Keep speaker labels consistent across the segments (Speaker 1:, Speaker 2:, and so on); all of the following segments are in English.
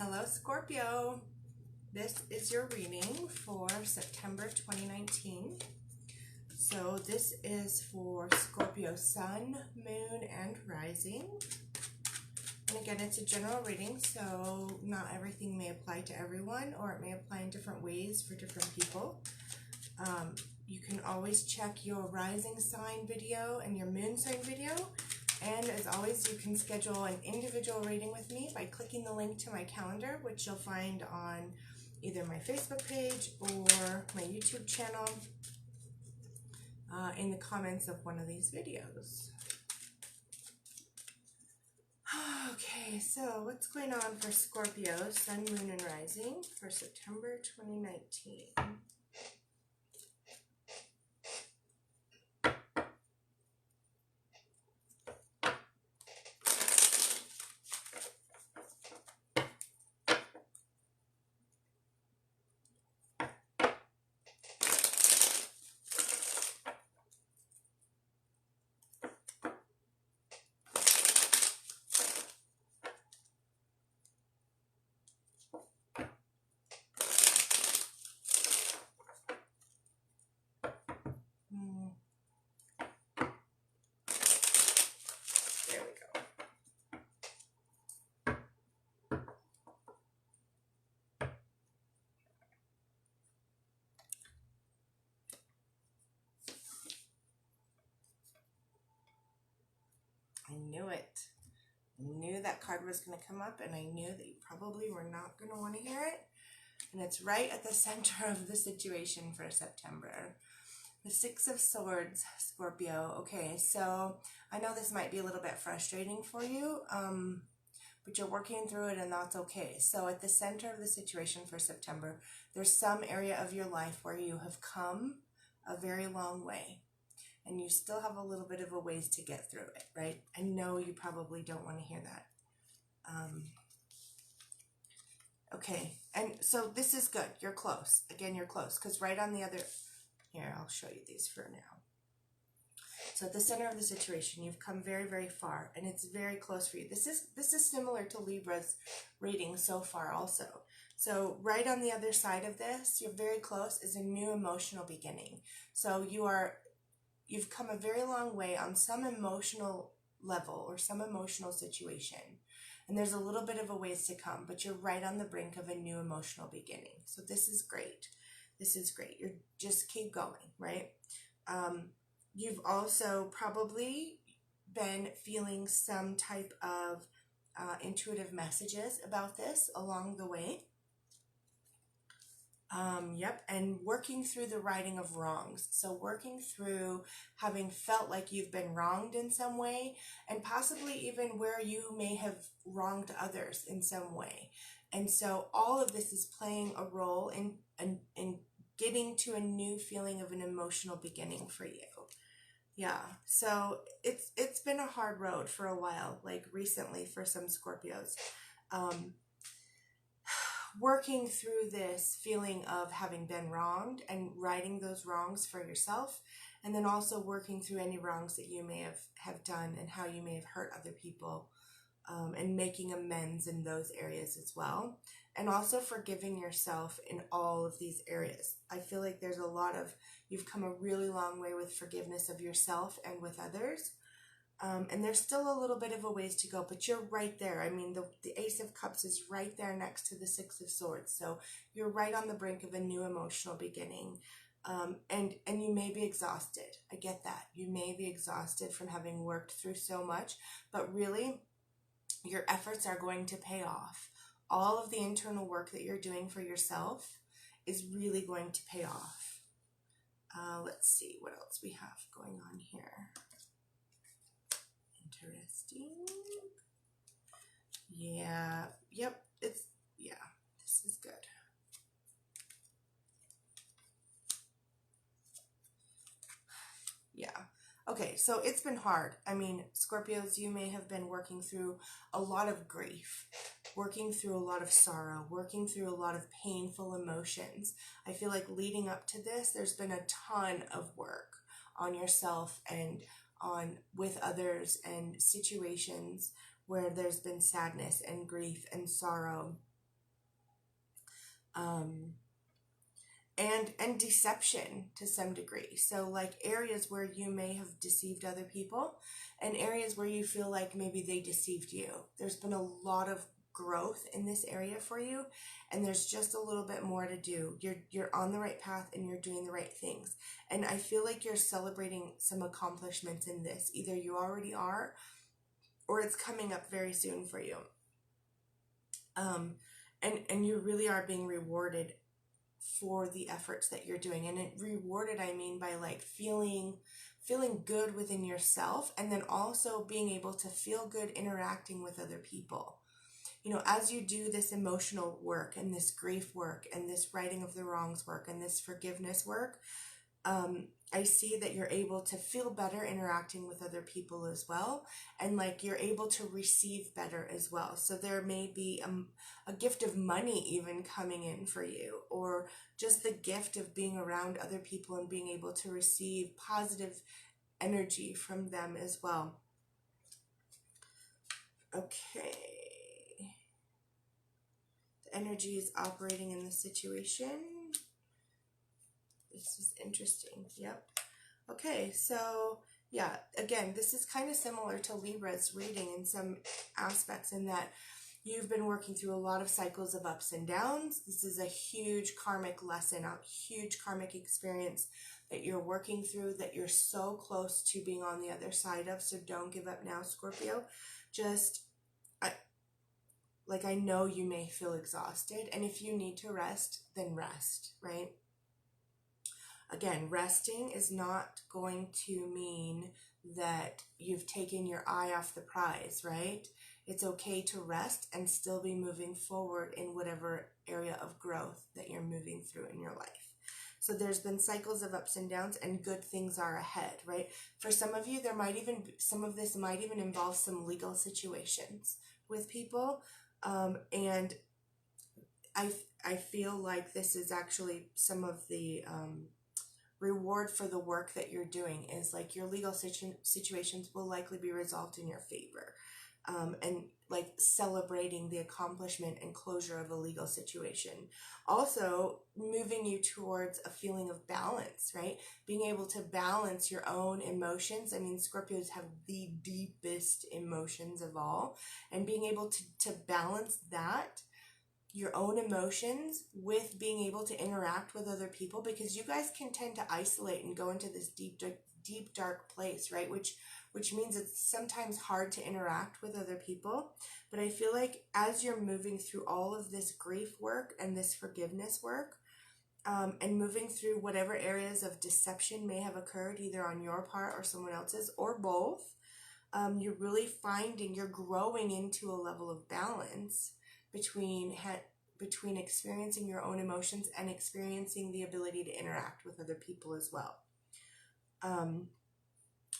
Speaker 1: Hello, Scorpio. This is your reading for September 2019. So this is for Scorpio Sun, Moon, and Rising. And again, it's a general reading, so not everything may apply to everyone, or it may apply in different ways for different people. You can always check your rising sign video and your moon sign video. And as always, you can schedule an individual reading with me by clicking the link to my calendar, which you'll find on either my Facebook page or my YouTube channel in the comments of one of these videos. Okay, so what's going on for Scorpio, Sun, Moon, and Rising for September 2019? There we go. I knew it. I knew that card was going to come up, and I knew that you probably were not going to want to hear it. And it's right at the center of the situation for September. The Six of Swords, Scorpio. Okay, so I know this might be a little bit frustrating for you, but you're working through it, and that's okay. So at the center of the situation for September, there's some area of your life where you have come a very long way, and you still have a little bit of a ways to get through it, right? I know you probably don't want to hear that. Okay, and so this is good. You're close. Again, you're close, because right on the other... Here, I'll show you these for now. So at the center of the situation, you've come very, very far, and it's very close for you. This is similar to Libra's reading so far also. So right on the other side of this, you're very close, is a new emotional beginning. So you've come a very long way on some emotional level or some emotional situation. And there's a little bit of a ways to come, but you're right on the brink of a new emotional beginning. So this is great. This is great. You're just keep going, right? You've also probably been feeling some type of intuitive messages about this along the way. Yep, and working through the righting of wrongs. So working through having felt like you've been wronged in some way, and possibly even where you may have wronged others in some way. And so all of this is playing a role in getting to a new feeling of an emotional beginning for you. Yeah, so it's been a hard road for a while, like recently for some Scorpios. Working through this feeling of having been wronged and righting those wrongs for yourself, and then also working through any wrongs that you may have done and how you may have hurt other people, and making amends in those areas as well. And also forgiving yourself in all of these areas. I feel like there's a lot of, you've come a really long way with forgiveness of yourself and with others. And there's still a little bit of a ways to go, but you're right there. I mean, the Ace of Cups is right there next to the Six of Swords. So you're right on the brink of a new emotional beginning. And you may be exhausted. I get that. You may be exhausted from having worked through so much, but really your efforts are going to pay off. All of the internal work that you're doing for yourself is really going to pay off. Let's see what else we have going on here. Interesting. Yeah. Yep. This is good. Yeah. Okay, so it's been hard. I mean, Scorpios, you may have been working through a lot of grief, working through a lot of sorrow, working through a lot of painful emotions. I feel like leading up to this, there's been a ton of work on yourself and with others and situations where there's been sadness and grief and sorrow Um, and deception to some degree. So like areas where you may have deceived other people and areas where you feel like maybe they deceived you. There's been a lot of growth in this area for you, and there's just a little bit more to do. You're on the right path and you're doing the right things. And I feel like you're celebrating some accomplishments in this. Either you already are or it's coming up very soon for you. And you really are being rewarded for the efforts that you're doing. And it rewarded, I mean, by like feeling good within yourself, and then also being able to feel good interacting with other people. You know, as you do this emotional work and this grief work and this righting of the wrongs work and this forgiveness work, I see that you're able to feel better interacting with other people as well. And like you're able to receive better as well. So there may be a gift of money even coming in for you, or just the gift of being around other people and being able to receive positive energy from them as well. Okay. The energy is operating in the situation. This is interesting. Yep. Okay, so yeah, again, this is kind of similar to Libra's reading in some aspects, in that you've been working through a lot of cycles of ups and downs. This is a huge karmic lesson, a huge karmic experience that you're working through, that you're so close to being on the other side of. So don't give up now, Scorpio. Just, I know you may feel exhausted, and if you need to rest, then rest, right? Again, resting is not going to mean that you've taken your eye off the prize, right? It's okay to rest and still be moving forward in whatever area of growth that you're moving through in your life. So there's been cycles of ups and downs, and good things are ahead, right? For some of you, some of this might even involve some legal situations with people. And I feel like this is actually some of the reward for the work that you're doing, is like your legal situations will likely be resolved in your favor. And like celebrating the accomplishment and closure of a legal situation. Also moving you towards a feeling of balance, right? Being able to balance your own emotions. I mean, Scorpios have the deepest emotions of all, and being able to balance that, your own emotions, with being able to interact with other people, because you guys can tend to isolate and go into this deep dark place, right? Which means it's sometimes hard to interact with other people. But I feel like as you're moving through all of this grief work and this forgiveness work, and moving through whatever areas of deception may have occurred, either on your part or someone else's, or both, you're really you're growing into a level of balance between experiencing your own emotions and experiencing the ability to interact with other people as well.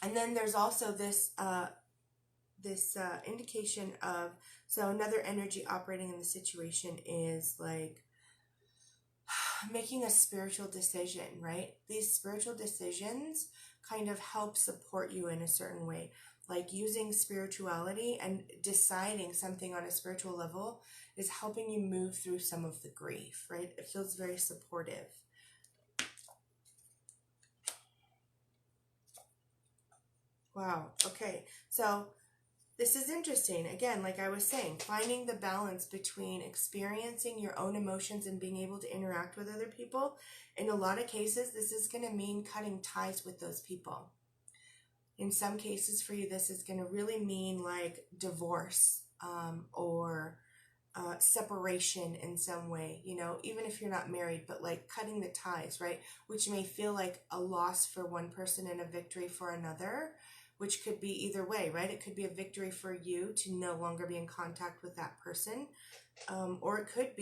Speaker 1: And then there's also this indication of, so another energy operating in the situation is like making a spiritual decision, right? These spiritual decisions kind of help support you in a certain way. Like using spirituality and deciding something on a spiritual level is helping you move through some of the grief, right? It feels very supportive. Wow. Okay. So this is interesting. Again, like I was saying, finding the balance between experiencing your own emotions and being able to interact with other people. In a lot of cases, this is going to mean cutting ties with those people. In some cases for you, this is going to really mean like divorce, or separation in some way, you know, even if you're not married, but like cutting the ties, right? Which may feel like a loss for one person and a victory for another, which could be either way, right? It could be a victory for you to no longer be in contact with that person. Or it could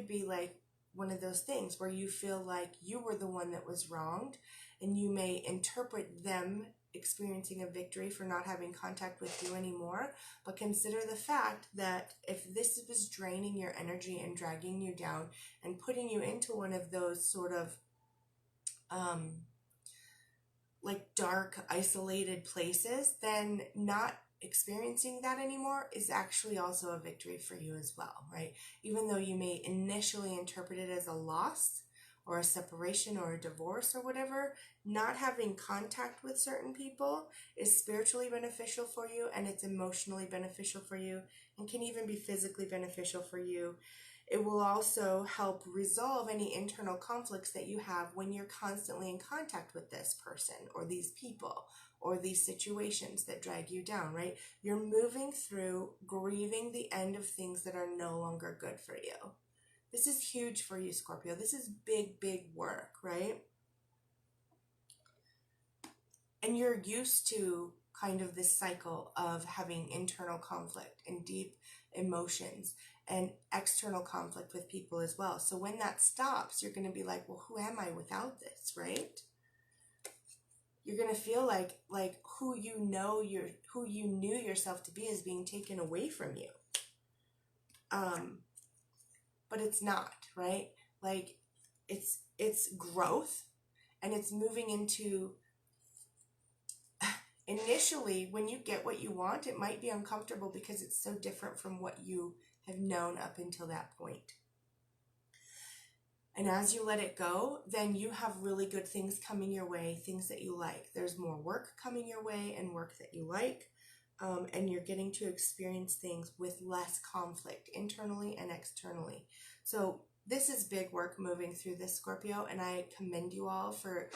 Speaker 1: be like one of those things where you feel like you were the one that was wronged, and you may interpret them experiencing a victory for not having contact with you anymore. But consider the fact that if this was draining your energy and dragging you down and putting you into one of those sort of like dark, isolated places, then not experiencing that anymore is actually also a victory for you as well, right? Even though you may initially interpret it as a loss or a separation or a divorce or whatever, not having contact with certain people is spiritually beneficial for you, and it's emotionally beneficial for you, and can even be physically beneficial for you. It will also help resolve any internal conflicts that you have when you're constantly in contact with this person or these people or these situations that drag you down, right? You're moving through grieving the end of things that are no longer good for you. This is huge for you, Scorpio. This is big, big work, right? And you're used to kind of this cycle of having internal conflict and deep emotions and external conflict with people as well. So when that stops, you're going to be like, well, who am I without this, right? You're going to feel like who you knew yourself to be is being taken away from you. But it's not, right? Like it's growth, and it's moving into, initially when you get what you want, it might be uncomfortable because it's so different from what you have known up until that point. And as you let it go, then you have really good things coming your way, things that you like. There's more work coming your way and work that you like. And you're getting to experience things with less conflict internally and externally. So this is big work moving through this, Scorpio, and I commend you all for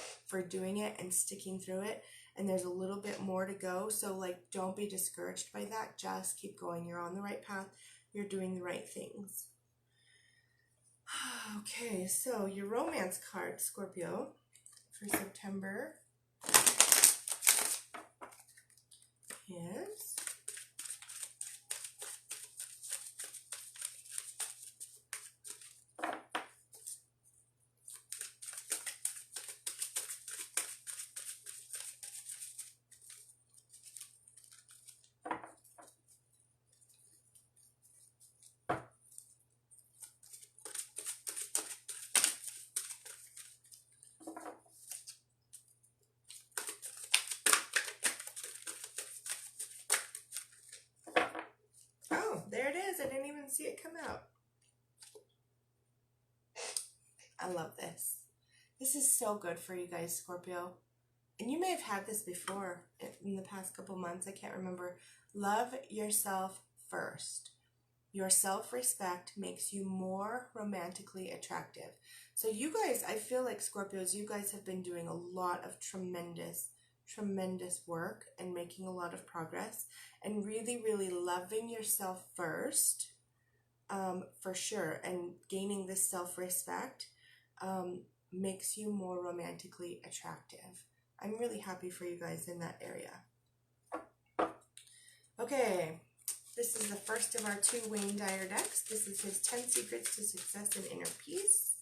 Speaker 1: doing it and sticking through it. And there's a little bit more to go. So don't be discouraged by that. Just keep going. You're on the right path. You're doing the right things. Okay, so your romance card, Scorpio, for September is there it is. I didn't even see it come out. I love this. This is so good for you guys, Scorpio. And you may have had this before in the past couple months. I can't remember. Love yourself first. Your self-respect makes you more romantically attractive. So you guys, I feel like Scorpios, you guys have been doing a lot of tremendous work and making a lot of progress and really, really loving yourself first, for sure. And gaining this self-respect makes you more romantically attractive. I'm really happy for you guys in that area. Okay, this is the first of our 2 Wayne Dyer decks. This is his 10 Secrets to Success and Inner Peace.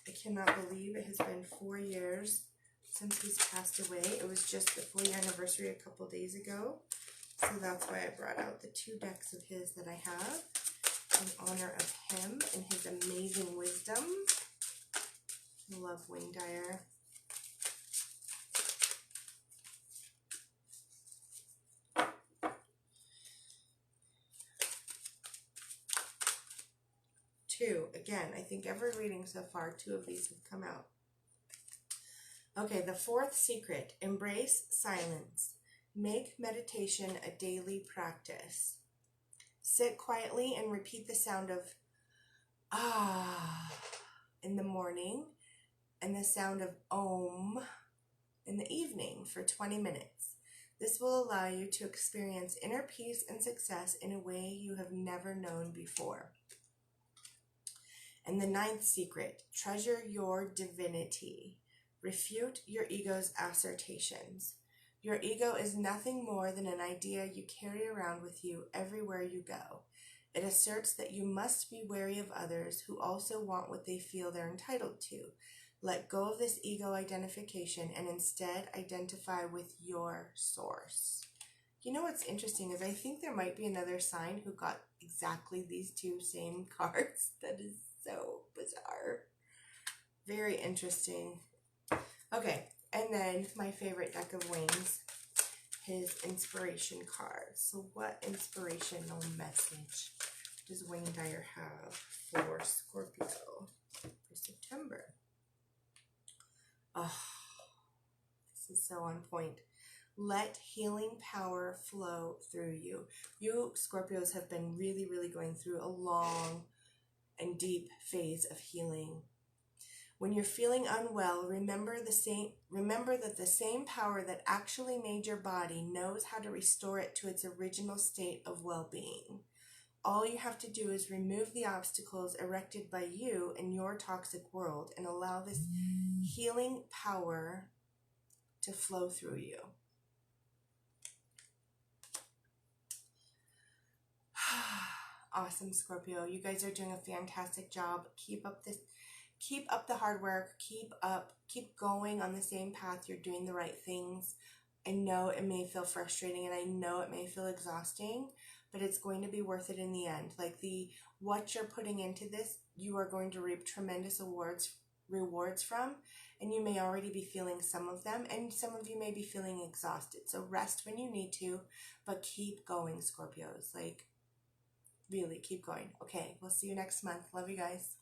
Speaker 1: I cannot believe it has been 4 years since he's passed away. It was just the 4-year anniversary a couple days ago. So that's why I brought out the 2 decks of his that I have in honor of him and his amazing wisdom. I love Wayne Dyer. Again, I think every reading so far, 2 of these have come out. Okay, the 4th secret, embrace silence. Make meditation a daily practice. Sit quietly and repeat the sound of ah in the morning and the sound of om in the evening for 20 minutes. This will allow you to experience inner peace and success in a way you have never known before. And the 9th secret, treasure your divinity. Refute your ego's assertions. Your ego is nothing more than an idea you carry around with you everywhere you go. It asserts that you must be wary of others who also want what they feel they're entitled to. Let go of this ego identification and instead identify with your source. You know what's interesting is I think there might be another sign who got exactly these 2 same cards. That is so bizarre. Very interesting. Okay, and then my favorite deck of Wayne's his inspiration card. So what inspirational message does Wayne Dyer have for Scorpio for September? Oh, this is so on point. Let healing power flow through you. You Scorpios have been really, really going through a long and deep phase of healing. When you're feeling unwell, remember that the same power that actually made your body knows how to restore it to its original state of well-being. All you have to do is remove the obstacles erected by you in your toxic world and allow this healing power to flow through you. Awesome, Scorpio. You guys are doing a fantastic job. Keep up the hard work. Keep going on the same path. You're doing the right things. I know it may feel frustrating and I know it may feel exhausting, but it's going to be worth it in the end. Like what you're putting into this, you are going to reap tremendous rewards from, and you may already be feeling some of them, and some of you may be feeling exhausted. So rest when you need to, but keep going, Scorpios. Like, really, keep going. Okay, we'll see you next month. Love you guys.